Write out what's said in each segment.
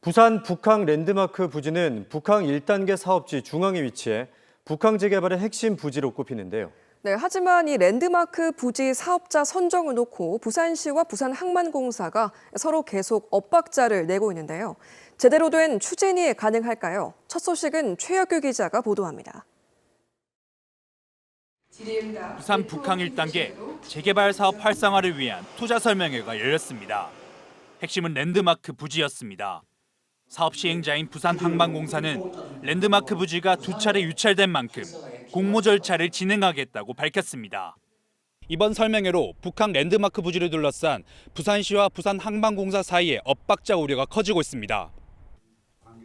부산 북항 랜드마크 부지는 북항 1단계 사업지 중앙에 위치해 북항 재개발의 핵심 부지로 꼽히는데요. 네, 하지만 이 랜드마크 부지 사업자 선정을 놓고 부산시와 부산항만공사가 서로 계속 엇박자를 내고 있는데요. 제대로 된 추진이 가능할까요? 첫 소식은 최혁규 기자가 보도합니다. 부산 북항 1단계 재개발 사업 활성화를 위한 투자 설명회가 열렸습니다. 핵심은 랜드마크 부지였습니다. 사업 시행자인 부산항만공사는 랜드마크 부지가 2차례 유찰된 만큼 공모 절차를 진행하겠다고 밝혔습니다. 이번 설명회로 북한 랜드마크 부지를 둘러싼 부산시와 부산항만공사 사이에 엇박자 우려가 커지고 있습니다.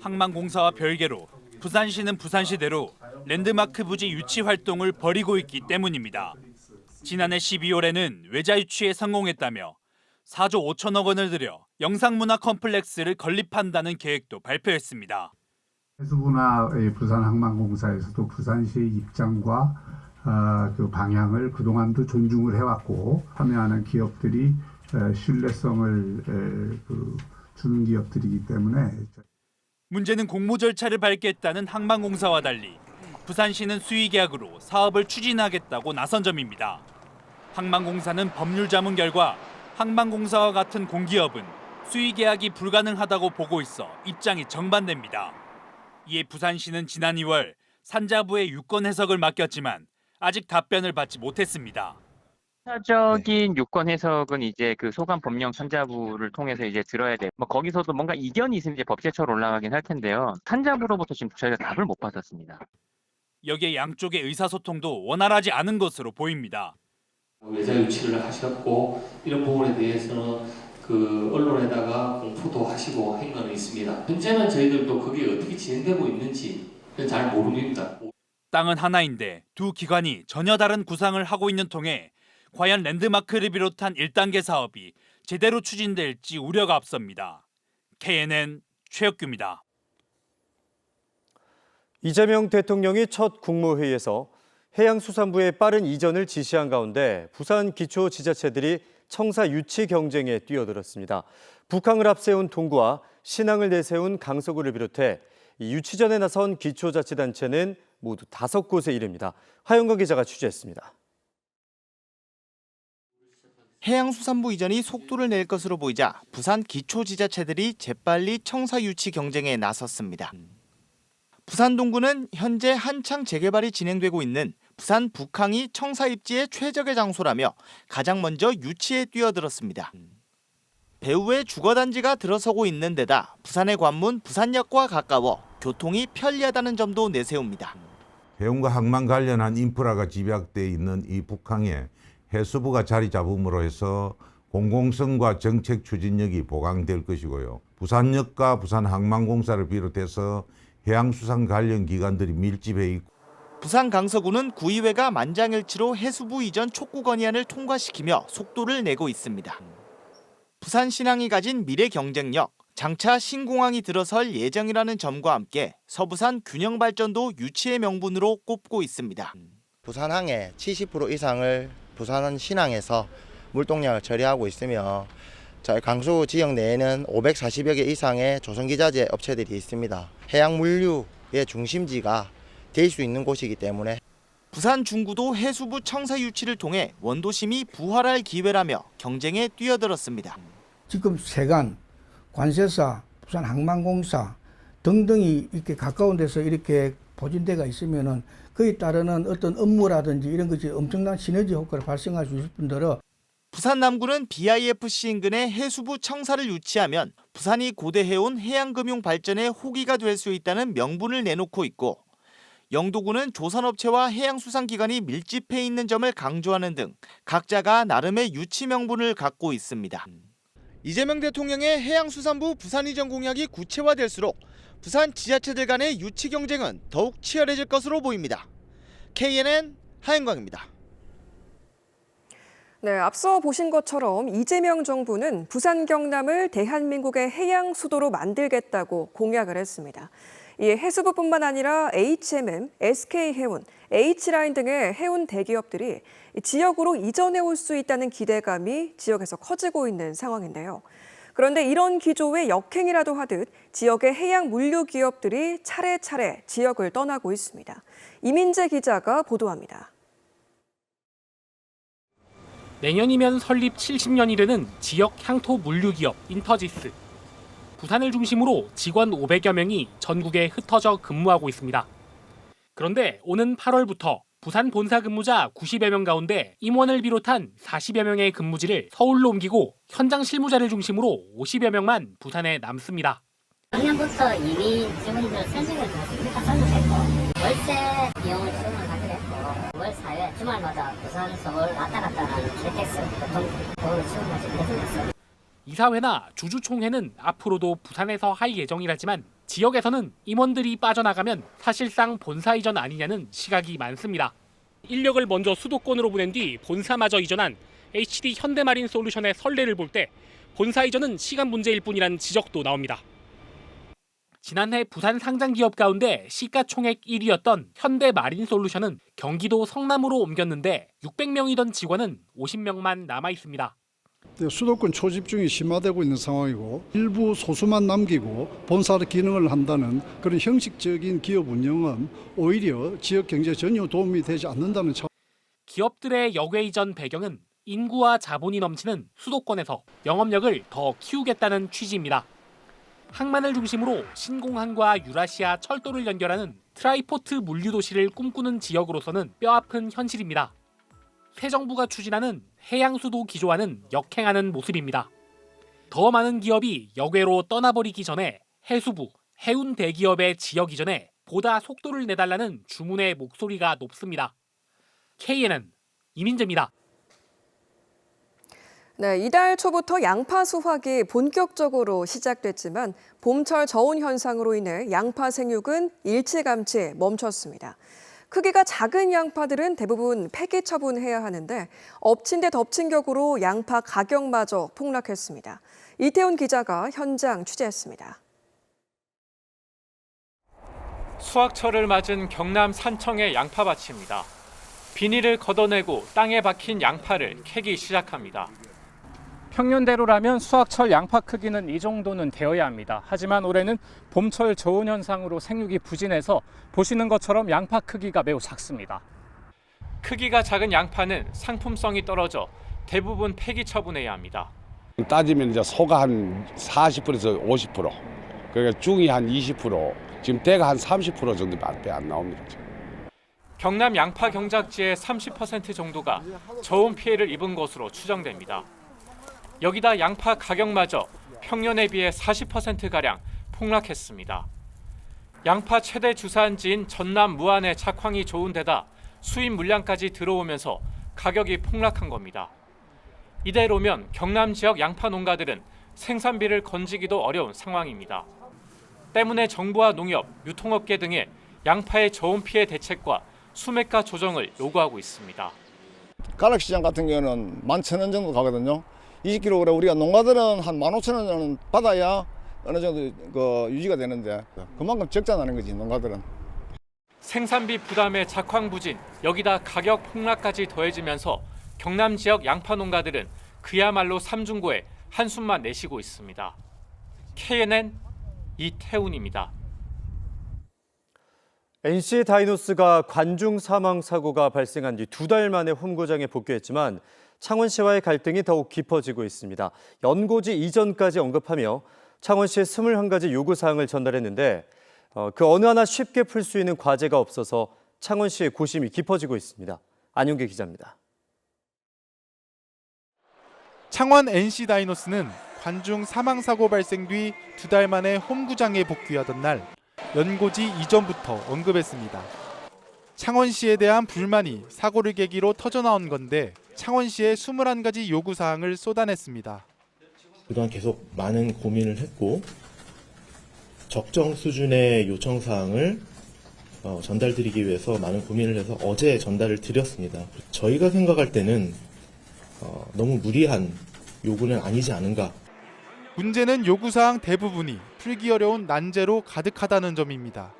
항만공사와 별개로 부산시는 부산시대로 랜드마크 부지 유치 활동을 벌이고 있기 때문입니다. 지난해 12월에는 외자 유치에 성공했다며 4조 5천억 원을 들여 영상문화 컴플렉스를 건립한다는 계획도 발표했습니다. 해수부나 부산항만공사에서도 부산시의 입장과 그 방향을 그동안도 존중을 해왔고 참여하는 기업들이 신뢰성을 주는 기업들이기 때문에 문제는 공모 절차를 밟겠다는 항만공사와 달리 부산시는 수의계약으로 사업을 추진하겠다고 나선 점입니다. 항만공사는 법률 자문 결과 항만공사와 같은 공기업은 수의계약이 불가능하다고 보고 있어 입장이 정반대입니다. 이에 부산시는 지난 2월 산자부에 유권 해석을 맡겼지만 아직 답변을 받지 못했습니다. 차적인 유권 해석은 이제 그 소관 법령 산자부를 통해서 이제 들어야 돼. 거기서도 뭔가 이견이 있으면 이제 법제처로 올라가긴 할 텐데요. 산자부로부터 지금 저희가 답을 못 받았습니다. 여기에 양쪽의 의사소통도 원활하지 않은 것으로 보입니다. 외자 유치를 하셨고 이런 부분에 대해서는 언론에다가 공포도 하시고 한 건 있습니다. 현재는 저희들도 그게 어떻게 진행되고 있는지 잘 모릅니다. 땅은 하나인데 두 기관이 전혀 다른 구상을 하고 있는 통에 과연 랜드마크를 비롯한 1단계 사업이 제대로 추진될지 우려가 앞섭니다. KNN 최혁규입니다. 이재명 대통령이 첫 국무회의에서 해양수산부의 빠른 이전을 지시한 가운데 부산 기초지자체들이 청사 유치 경쟁에 뛰어들었습니다. 북항을 앞세운 동구와 신항을 내세운 강서구를 비롯해 유치전에 나선 기초자치단체는 모두 5곳에 이릅니다. 하영건 기자가 취재했습니다. 해양수산부 이전이 속도를 낼 것으로 보이자 부산 기초지자체들이 재빨리 청사 유치 경쟁에 나섰습니다. 부산 동구는 현재 한창 재개발이 진행되고 있는 부산 북항이 청사 입지의 최적의 장소라며 가장 먼저 유치에 뛰어들었습니다. 배후에 주거단지가 들어서고 있는 데다 부산의 관문 부산역과 가까워 교통이 편리하다는 점도 내세웁니다. 해운과 항만 관련한 인프라가 집약돼 있는 이 북항에 해수부가 자리 잡음으로 해서 공공성과 정책 추진력이 보강될 것이고요. 부산역과 부산항만공사를 비롯해서 해양수산 관련 기관들이 밀집해 있고 부산 강서구는 구의회가 만장일치로 해수부 이전 촉구 건의안을 통과시키며 속도를 내고 있습니다. 부산 신항이 가진 미래 경쟁력, 장차 신공항이 들어설 예정이라는 점과 함께 서부산 균형 발전도 유치의 명분으로 꼽고 있습니다. 부산항의 70% 이상을 부산 신항에서 물동량을 처리하고 있으며 저희 강서구 지역 내에는 540여 개 이상의 조선기자재 업체들이 있습니다. 해양 물류의 중심지가 될 수 있는 곳이기 때문에 부산 중구도 해수부 청사 유치를 통해 원도심이 부활할 기회라며 경쟁에 뛰어들었습니다. 지금 세관, 관세사, 부산항만공사 등등이 이렇게 가까운 데서 이렇게 보진대가 있으면은 그에 따르는 어떤 업무라든지 이런 것이 엄청난 시너지 효과를 발생할 수 있을 뿐더러 부산 남구는 BIFC 인근에 해수부 청사를 유치하면 부산이 고대해온 해양금융 발전의 호기가 될 수 있다는 명분을 내놓고 있고 영도구는 조선업체와 해양수산기관이 밀집해 있는 점을 강조하는 등 각자가 나름의 유치 명분을 갖고 있습니다. 이재명 대통령의 해양수산부 부산 이전 공약이 구체화될수록 부산 지자체들 간의 유치 경쟁은 더욱 치열해질 것으로 보입니다. KNN 하영광입니다. 네, 앞서 보신 것처럼 이재명 정부는 부산 경남을 대한민국의 해양 수도로 만들겠다고 공약을 했습니다. 이에 해수부뿐만 아니라 HMM, SK해운, H라인 등의 해운 대기업들이 지역으로 이전해 올 수 있다는 기대감이 지역에서 커지고 있는 상황인데요. 그런데 이런 기조에 역행이라도 하듯 지역의 해양 물류 기업들이 차례차례 지역을 떠나고 있습니다. 이민재 기자가 보도합니다. 내년이면 설립 70년이 되는 지역 향토 물류 기업 인터지스. 부산을 중심으로 직원 500여 명이 전국에 흩어져 근무하고 있습니다. 그런데 오는 8월부터 부산 본사 근무자 90여 명 가운데 임원을 비롯한 40여 명의 근무지를 서울로 옮기고 현장 실무자를 중심으로 50여 명만 부산에 남습니다. 작년부터 이미 직원들 선정을 했습니다. 선정했고 월세 비용을 지원을 하기로 했고 월 4회 주말마다 부산 서울 왔다 갔다 하는 KTX 교통을 지원하기로 했습니다. 이사회나 주주총회는 앞으로도 부산에서 할 예정이라지만 지역에서는 임원들이 빠져나가면 사실상 본사 이전 아니냐는 시각이 많습니다. 인력을 먼저 수도권으로 보낸 뒤 본사마저 이전한 HD 현대마린 솔루션의 선례를 볼 때 본사 이전은 시간 문제일 뿐이라는 지적도 나옵니다. 지난해 부산 상장 기업 가운데 시가총액 1위였던 현대마린 솔루션은 경기도 성남으로 옮겼는데 600명이던 직원은 50명만 남아 있습니다. 수도권 초집중이 심화되고 있는 상황이고 일부 소수만 남기고 본사 기능을 한다는 그런 형식적인 기업 운영은 오히려 지역 경제에 전혀 도움이 되지 않는다는 차원. 기업들의 역외 이전 배경은 인구와 자본이 넘치는 수도권에서 영업력을 더 키우겠다는 취지입니다. 항만을 중심으로 신공항과 유라시아 철도를 연결하는 트라이포트 물류도시를 꿈꾸는 지역으로서는 뼈아픈 현실입니다. 새 정부가 추진하는 해양수도 기조와는 역행하는 모습입니다. 더 많은 기업이 역외로 떠나버리기 전에 해수부, 해운 대기업의 지역 이전에 보다 속도를 내달라는 주문의 목소리가 높습니다. KNN 이민재입니다. 네, 이달 초부터 양파 수확이 본격적으로 시작됐지만 봄철 저온 현상으로 인해 양파 생육은 일찌감치 멈췄습니다. 크기가 작은 양파들은 대부분 폐기 처분해야 하는데 엎친 데 덮친 격으로 양파 가격마저 폭락했습니다. 이태훈 기자가 현장 취재했습니다. 수확철을 맞은 경남 산청의 양파밭입니다. 비닐을 걷어내고 땅에 박힌 양파를 캐기 시작합니다. 평년대로라면 수확철 양파 크기는 이 정도는 되어야 합니다. 하지만 올해는 봄철 저온 현상으로 생육이 부진해서 보시는 것처럼 양파 크기가 매우 작습니다. 크기가 작은 양파는 상품성이 떨어져 대부분 폐기 처분해야 합니다. 따지면 이제 소가 한 40%에서 50%, 그러니까 중이 한 20%, 지금 대가 한 30% 정도밖에 안 나옵니다. 경남 양파 경작지의 30% 정도가 저온 피해를 입은 것으로 추정됩니다. 여기다 양파 가격마저 평년에 비해 40%가량 폭락했습니다. 양파 최대 주산지인 전남 무안의 작황이 좋은 데다 수입 물량까지 들어오면서 가격이 폭락한 겁니다. 이대로면 경남 지역 양파 농가들은 생산비를 건지기도 어려운 상황입니다. 때문에 정부와 농협, 유통업계 등의 양파의 저온 피해 대책과 수매가 조정을 요구하고 있습니다. 가락시장 같은 경우는 11,000원 정도 가거든요. 20kg 우리가 농가들은 한 15,000원은 받아야 어느 정도 유지가 되는데 그만큼 적자나는 거지 농가들은. 생산비 부담에 작황 부진, 여기다 가격 폭락까지 더해지면서 경남 지역 양파 농가들은 그야말로 삼중고에 한숨만 내쉬고 있습니다. KNN 이태훈입니다. NC 다이노스가 관중 사망 사고가 발생한 뒤 2달 만에 홈구장에 복귀했지만 창원시와의 갈등이 더욱 깊어지고 있습니다. 연고지 이전까지 언급하며 창원시에 21가지 요구사항을 전달했는데 그 어느 하나 쉽게 풀 수 있는 과제가 없어서 창원시의 고심이 깊어지고 있습니다. 안용기 기자입니다. 창원 NC 다이노스는 관중 사망사고 발생 뒤 2달 만에 홈구장에 복귀하던 날 연고지 이전부터 언급했습니다. 창원시에 대한 불만이 사고를 계기로 터져나온 건데 창원시의 21가지 요구사항을 쏟아냈습니다. 그동안 계속 많은 고민을 했고 적정 수준의 요청사항을 전달드리기 위해서 많은 고민을 해서 어제 전달을 드렸습니다. 저희가 생각할 때는 너무 무리한 요구는 아니지 않은가. 문제는 요구사항 대부분이 풀기 어려운 난제로 가득하다는 점입니다.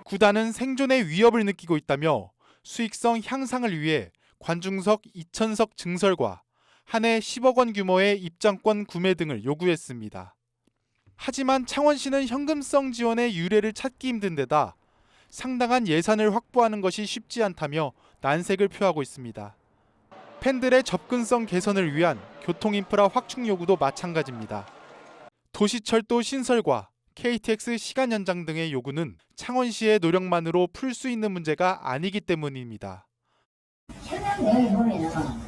구단은 생존의 위협을 느끼고 있다며 수익성 향상을 위해 관중석 2,000석 증설과 한 해 10억 원 규모의 입장권 구매 등을 요구했습니다. 하지만 창원시는 현금성 지원의 유례를 찾기 힘든 데다 상당한 예산을 확보하는 것이 쉽지 않다며 난색을 표하고 있습니다. 팬들의 접근성 개선을 위한 교통인프라 확충 요구도 마찬가지입니다. 도시철도 신설과 KTX 시간 연장 등의 요구는 창원시의 노력만으로 풀 수 있는 문제가 아니기 때문입니다. 현장 내용을 보면은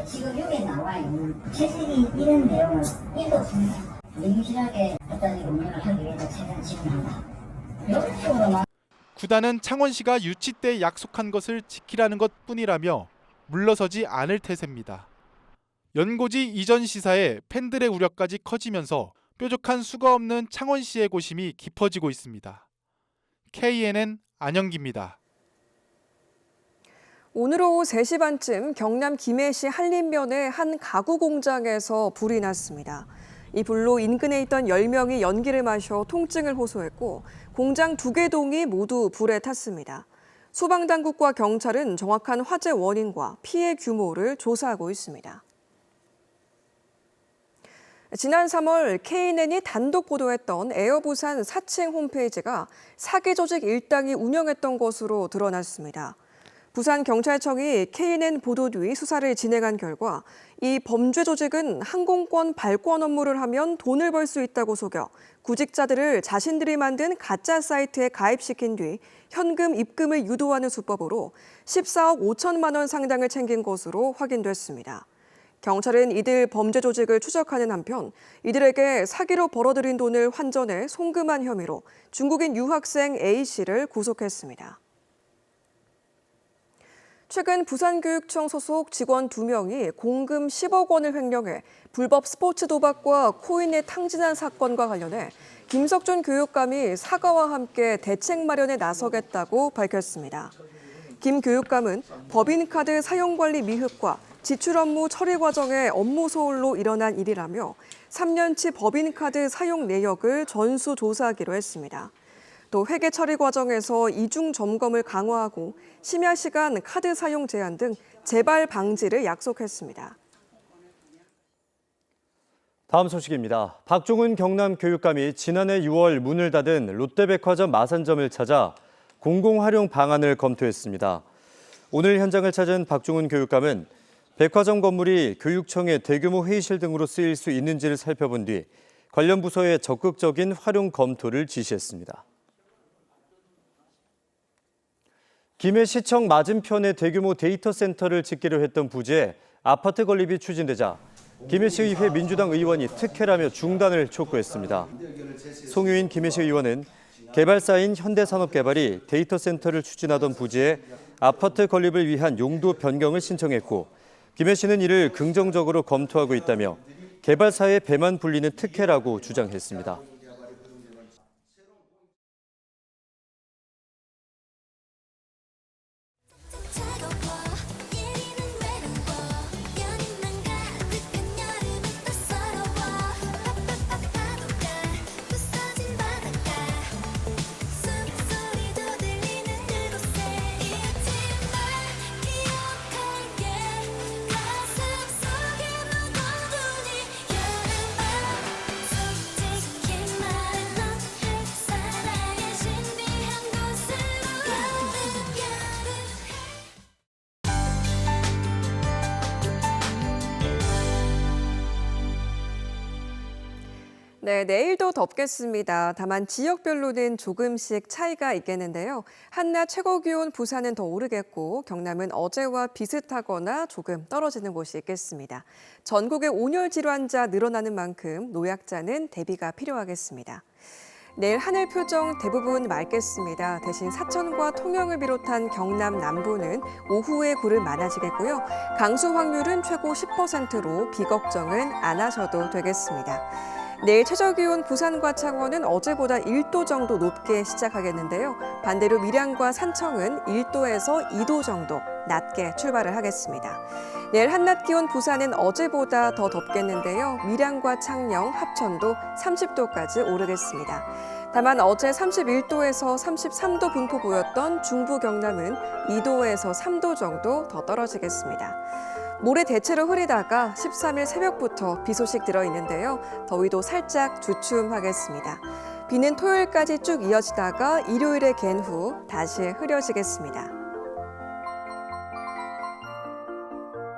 지금 여기에 나와 있는 채택이 이런 내용은 1도 없습니다. 민주하게 어떤 운영을 하기 위해서 최대한 지원한다. 이런 식으로만. 구단은 창원시가 유치 때 약속한 것을 지키라는 것뿐이라며 물러서지 않을 태세입니다. 연고지 이전 시사에 팬들의 우려까지 커지면서 뾰족한 수가 없는 창원시의 고심이 깊어지고 있습니다. KNN 안영기입니다. 오늘 오후 3시 반쯤 경남 김해시 한림면의 한 가구 공장에서 불이 났습니다. 이 불로 인근에 있던 10명이 연기를 마셔 통증을 호소했고 공장 2개 동이 모두 불에 탔습니다. 소방당국과 경찰은 정확한 화재 원인과 피해 규모를 조사하고 있습니다. 지난 3월 KNN이 단독 보도했던 에어부산 사칭 홈페이지가 사기 조직 일당이 운영했던 것으로 드러났습니다. 부산경찰청이 KNN 보도 뒤 수사를 진행한 결과 이 범죄 조직은 항공권 발권 업무를 하면 돈을 벌 수 있다고 속여 구직자들을 자신들이 만든 가짜 사이트에 가입시킨 뒤 현금 입금을 유도하는 수법으로 14억 5천만 원 상당을 챙긴 것으로 확인됐습니다. 경찰은 이들 범죄 조직을 추적하는 한편 이들에게 사기로 벌어들인 돈을 환전해 송금한 혐의로 중국인 유학생 A씨를 구속했습니다. 최근 부산교육청 소속 직원 2명이 공금 10억 원을 횡령해 불법 스포츠 도박과 코인에 탕진한 사건과 관련해 김석준 교육감이 사과와 함께 대책 마련에 나서겠다고 밝혔습니다. 김 교육감은 법인카드 사용관리 미흡과 지출 업무 처리 과정의 업무 소홀로 일어난 일이라며 3년치 법인카드 사용 내역을 전수조사하기로 했습니다. 또 회계 처리 과정에서 이중 점검을 강화하고 심야 시간 카드 사용 제한 등 재발 방지를 약속했습니다. 다음 소식입니다. 박종훈 경남교육감이 지난해 6월 문을 닫은 롯데백화점 마산점을 찾아 공공활용 방안을 검토했습니다. 오늘 현장을 찾은 박종훈 교육감은 백화점 건물이 교육청의 대규모 회의실 등으로 쓰일 수 있는지를 살펴본 뒤 관련 부서에 적극적인 활용 검토를 지시했습니다. 김해시청 맞은편에 대규모 데이터 센터를 짓기로 했던 부지에 아파트 건립이 추진되자 김해시의회 민주당 의원이 특혜라며 중단을 촉구했습니다. 송유인 김해시 의원은 개발사인 현대산업개발이 데이터 센터를 추진하던 부지에 아파트 건립을 위한 용도 변경을 신청했고 김해시는 이를 긍정적으로 검토하고 있다며 개발사의 배만 불리는 특혜라고 주장했습니다. 네, 내일도 덥겠습니다. 다만 지역별로는 조금씩 차이가 있겠는데요. 한낮 최고 기온 부산은 더 오르겠고 경남은 어제와 비슷하거나 조금 떨어지는 곳이 있겠습니다. 전국의 온열 질환자 늘어나는 만큼 노약자는 대비가 필요하겠습니다. 내일 하늘 표정 대부분 맑겠습니다. 대신 사천과 통영을 비롯한 경남 남부는 오후에 구름 많아지겠고요. 강수 확률은 최고 10%로 비 걱정은 안 하셔도 되겠습니다. 내일 최저기온 부산과 창원은 어제보다 1도 정도 높게 시작하겠는데요. 반대로 밀양과 산청은 1도에서 2도 정도 낮게 출발을 하겠습니다. 내일 한낮 기온 부산은 어제보다 더 덥겠는데요. 밀양과 창녕, 합천도 30도까지 오르겠습니다. 다만 어제 31도에서 33도 분포 보였던 중부 경남은 2도에서 3도 정도 더 떨어지겠습니다. 모레 대체로 흐리다가 13일 새벽부터 비 소식 들어있는데요. 더위도 살짝 주춤하겠습니다. 비는 토요일까지 쭉 이어지다가 일요일에 갠 후 다시 흐려지겠습니다.